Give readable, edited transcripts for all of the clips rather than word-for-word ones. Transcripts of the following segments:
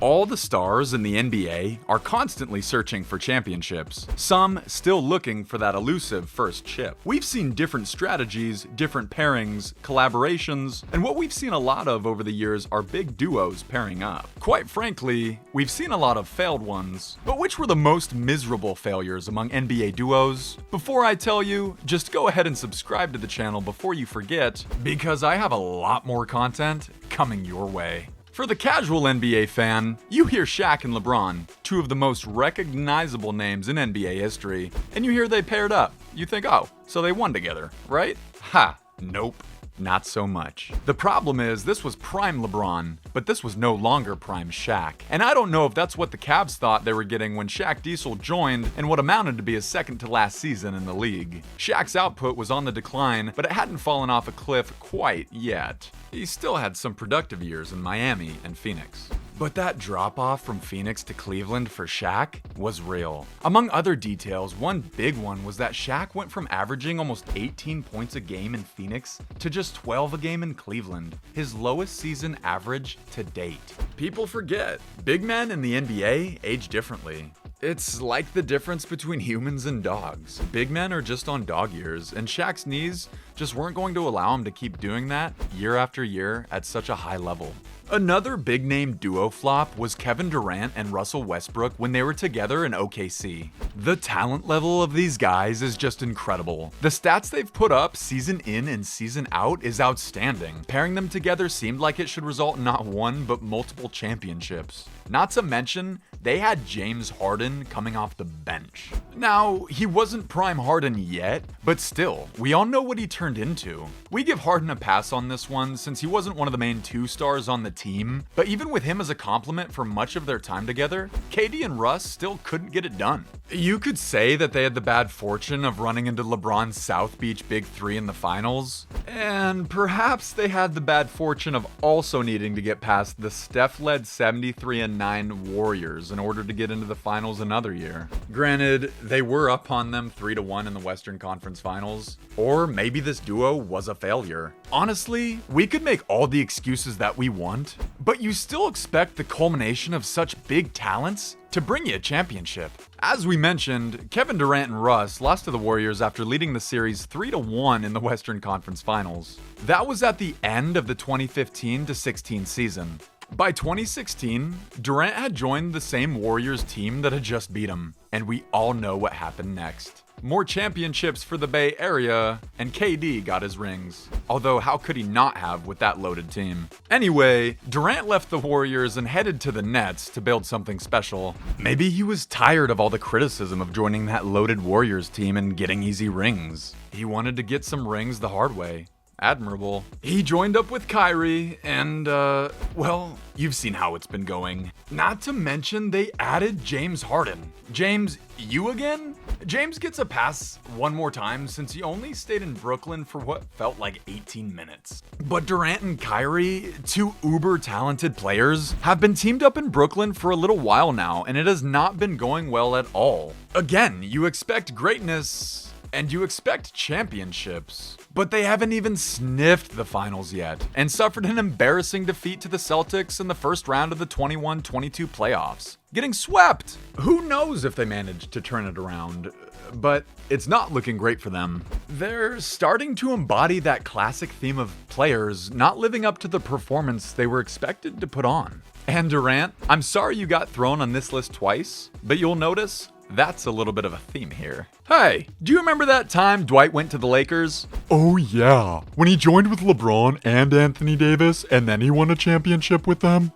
All the stars in the NBA are constantly searching for championships, some still looking for that elusive first chip. We've seen different strategies, different pairings, collaborations, and what we've seen a lot of over the years are big duos pairing up. Quite frankly, we've seen a lot of failed ones, but which were the most miserable failures among NBA duos? Before I tell you, just go ahead and subscribe to the channel before you forget, because I have a lot more content coming your way. For the casual NBA fan, you hear Shaq and LeBron, two of the most recognizable names in NBA history, and you hear they paired up. You think, oh, so they won together, right? Ha, nope. Not so much. The problem is, this was prime LeBron, but this was no longer prime Shaq. And I don't know if that's what the Cavs thought they were getting when Shaq Diesel joined in what amounted to be his second to last season in the league. Shaq's output was on the decline, but it hadn't fallen off a cliff quite yet. He still had some productive years in Miami and Phoenix. But that drop-off from Phoenix to Cleveland for Shaq was real. Among other details, one big one was that Shaq went from averaging almost 18 points a game in Phoenix to just 12 a game in Cleveland, his lowest season average to date. People forget, big men in the NBA age differently. It's like the difference between humans and dogs. Big men are just on dog years, and Shaq's knees just weren't going to allow him to keep doing that year after year at such a high level. Another big name duo flop was Kevin Durant and Russell Westbrook when they were together in OKC. The talent level of these guys is just incredible. The stats they've put up season in and season out is outstanding. Pairing them together seemed like it should result in not one but multiple championships. Not to mention, they had James Harden coming off the bench. Now, he wasn't prime Harden yet, but still, we all know what he turned into. We give Harden a pass on this one since he wasn't one of the main two stars on the team, but even with him as a compliment for much of their time together, KD and Russ still couldn't get it done. You could say that they had the bad fortune of running into LeBron's South Beach Big Three in the finals, and perhaps they had the bad fortune of also needing to get past the Steph-led 73-9 Warriors in order to get into the finals another year. Granted, they were up on them 3-1 in the Western Conference Finals, or maybe this duo was a failure. Honestly, we could make all the excuses that we want, but you still expect the culmination of such big talents to bring you a championship. As we mentioned, Kevin Durant and Russ lost to the Warriors after leading the series 3-1 in the Western Conference Finals. That was at the end of the 2015-16 season. By 2016, Durant had joined the same Warriors team that had just beat him, and we all know what happened next. More championships for the Bay Area, and KD got his rings. Although, how could he not have with that loaded team? Anyway, Durant left the Warriors and headed to the Nets to build something special. Maybe he was tired of all the criticism of joining that loaded Warriors team and getting easy rings. He wanted to get some rings the hard way. Admirable. He joined up with Kyrie, and, well, you've seen how it's been going. Not to mention, they added James Harden. James, you again? James gets a pass one more time since he only stayed in Brooklyn for what felt like 18 minutes. But Durant and Kyrie, two uber-talented players, have been teamed up in Brooklyn for a little while now, and it has not been going well at all. Again, you expect greatness, and you expect championships, but they haven't even sniffed the finals yet, and suffered an embarrassing defeat to the Celtics in the first round of the 21-22 playoffs, getting swept. Who knows if they managed to turn it around, but it's not looking great for them. They're starting to embody that classic theme of players not living up to the performance they were expected to put on. And Durant, I'm sorry you got thrown on this list twice, but you'll notice that's a little bit of a theme here. Hey, do you remember that time Dwight went to the Lakers? Oh yeah, when he joined with LeBron and Anthony Davis, and then he won a championship with them?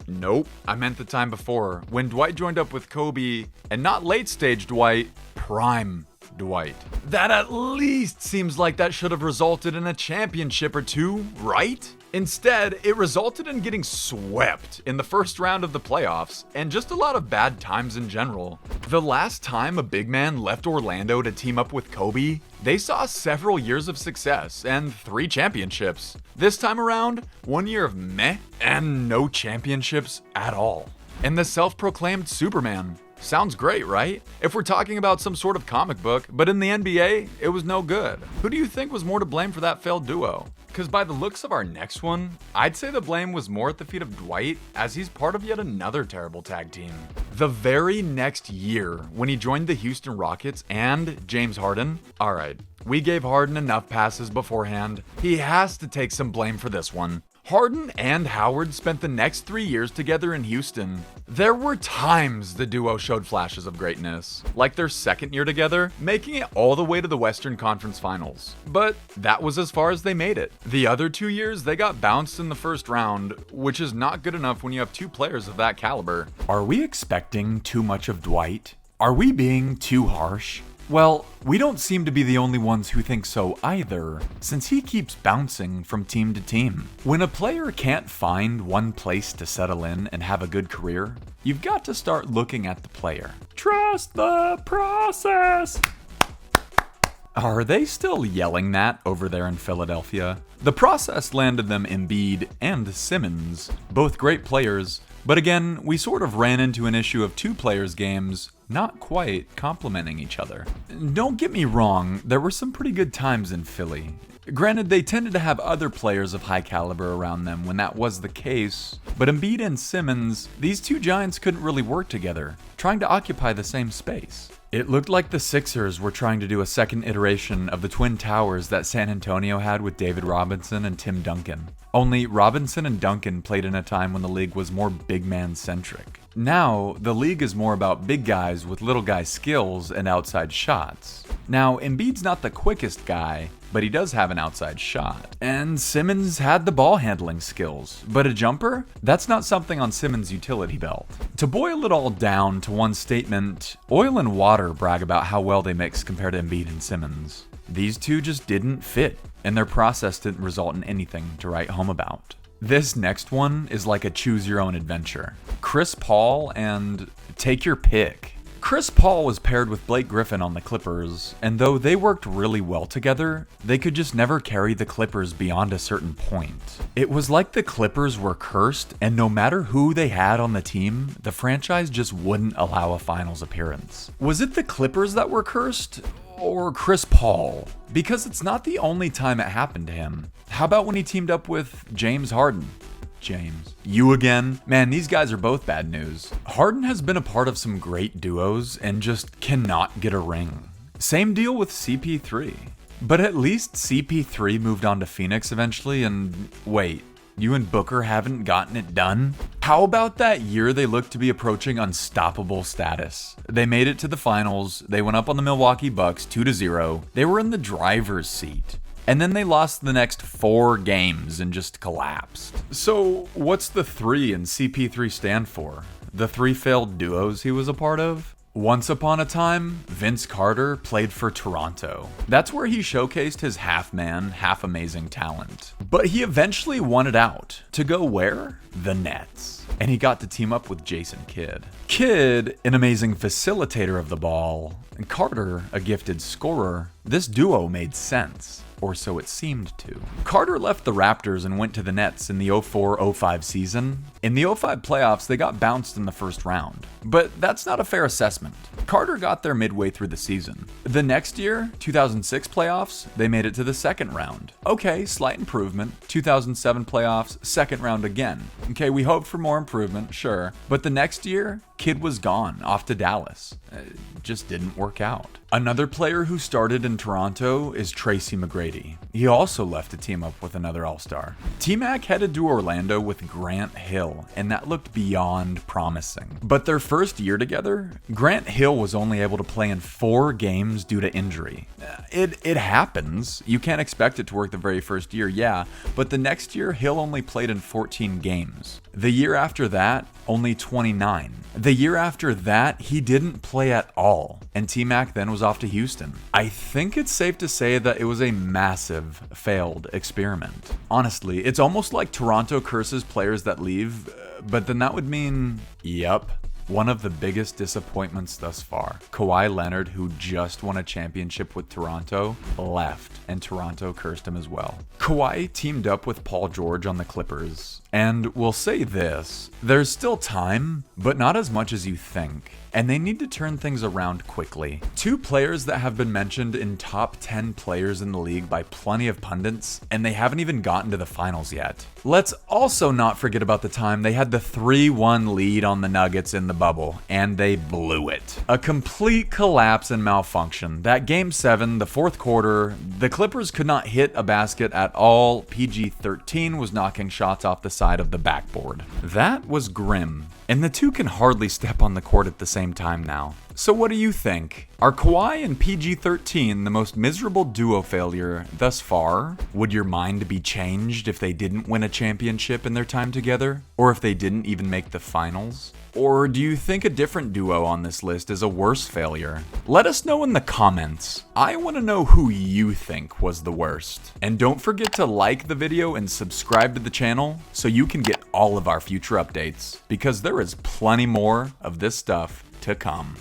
Nope. I meant the time before, when Dwight joined up with Kobe, and not late stage Dwight, prime Dwight. That at least seems like that should have resulted in a championship or two, right? Instead, it resulted in getting swept in the first round of the playoffs, and just a lot of bad times in general. The last time a big man left Orlando to team up with Kobe, they saw several years of success and 3 championships. This time around, 1 year of meh and no championships at all. And the self-proclaimed Superman. Sounds great, right? If we're talking about some sort of comic book, but in the NBA, it was no good. Who do you think was more to blame for that failed duo? Because by the looks of our next one, I'd say the blame was more at the feet of Dwight, as he's part of yet another terrible tag team. The very next year, when he joined the Houston Rockets and James Harden, alright, we gave Harden enough passes beforehand. He has to take some blame for this one. Harden and Howard spent the next 3 years together in Houston. There were times the duo showed flashes of greatness, like their second year together, making it all the way to the Western Conference Finals. But that was as far as they made it. The other 2 years, they got bounced in the first round, which is not good enough when you have two players of that caliber. Are we expecting too much of Dwight? Are we being too harsh? Well, we don't seem to be the only ones who think so either, since he keeps bouncing from team to team. When a player can't find one place to settle in and have a good career, you've got to start looking at the player. Trust the process! Are they still yelling that over there in Philadelphia? The process landed them Embiid and Simmons, both great players, but again, we sort of ran into an issue of two players' games not quite complementing each other. Don't get me wrong, there were some pretty good times in Philly. Granted, they tended to have other players of high caliber around them when that was the case, but Embiid and Simmons, these two giants couldn't really work together, trying to occupy the same space. It looked like the Sixers were trying to do a second iteration of the Twin Towers that San Antonio had with David Robinson and Tim Duncan. Only Robinson and Duncan played in a time when the league was more big man centric. Now, the league is more about big guys with little guy skills and outside shots. Now, Embiid's not the quickest guy, but he does have an outside shot. And Simmons had the ball handling skills, but a jumper? That's not something on Simmons' utility belt. To boil it all down to one statement, oil and water brag about how well they mix compared to Embiid and Simmons. These two just didn't fit, and their process didn't result in anything to write home about. This next one is like a choose your own adventure. Chris Paul and take your pick. Chris Paul was paired with Blake Griffin on the Clippers, and though they worked really well together, they could just never carry the Clippers beyond a certain point. It was like the Clippers were cursed, and no matter who they had on the team, the franchise just wouldn't allow a finals appearance. Was it the Clippers that were cursed? Or Chris Paul? Because it's not the only time it happened to him. How about when he teamed up with James Harden? James. You again? Man, these guys are both bad news. Harden has been a part of some great duos and just cannot get a ring. Same deal with CP3. But at least CP3 moved on to Phoenix eventually, and wait, you and Booker haven't gotten it done? How about that year they looked to be approaching unstoppable status? They made it to the finals, they went up on the Milwaukee Bucks 2-0, they were in the driver's seat. And then they lost the next 4 games and just collapsed. So what's the 3 in CP3 stand for? The 3 failed duos he was a part of? Once upon a time, Vince Carter played for Toronto. That's where he showcased his half-man, half-amazing talent. But he eventually won it out. To go where? The Nets. And he got to team up with Jason Kidd. Kidd, an amazing facilitator of the ball, and Carter, a gifted scorer. This duo made sense. Or so it seemed to. Carter left the Raptors and went to the Nets in the 04-05 season. In the 05 playoffs, they got bounced in the first round. But that's not a fair assessment. Carter got there midway through the season. The next year, 2006 playoffs, they made it to the second round. Okay, slight improvement. 2007 playoffs, second round again. Okay, we hoped for more improvement, sure. But the next year, Kidd was gone, off to Dallas. It just didn't work out. Another player who started in Toronto is Tracy McGrady. He also left to team up with another All-Star. T-Mac headed to Orlando with Grant Hill, and that looked beyond promising. But their first year together, Grant Hill was only able to play in 4 games due to injury. It happens. You can't expect it to work the very first year, yeah, but the next year, Hill only played in 14 games. The year after that, only 29. The year after that, he didn't play at all, and T-Mac then was off to Houston. I think it's safe to say that it was a massive failed experiment. Honestly, it's almost like Toronto curses players that leave, but then that would mean, yep, one of the biggest disappointments thus far. Kawhi Leonard, who just won a championship with Toronto, left, and Toronto cursed him as well. Kawhi teamed up with Paul George on the Clippers, and we'll say this, there's still time, but not as much as you think. and they need to turn things around quickly. Two players that have been mentioned in top 10 players in the league by plenty of pundits, and they haven't even gotten to the finals yet. Let's also not forget about the time they had the 3-1 lead on the Nuggets in the bubble, and they blew it. A complete collapse and malfunction. That Game 7, the fourth quarter, the Clippers could not hit a basket at all. PG-13 was knocking shots off the side of the backboard. That was grim, and the two can hardly step on the court at the same time now. So what do you think? Are Kawhi and PG-13 the most miserable duo failure thus far? Would your mind be changed if they didn't win a championship in their time together? Or if they didn't even make the finals? Or do you think a different duo on this list is a worse failure? Let us know in the comments. I want to know who you think was the worst. And don't forget to like the video and subscribe to the channel so you can get all of our future updates, because there is plenty more of this stuff to come.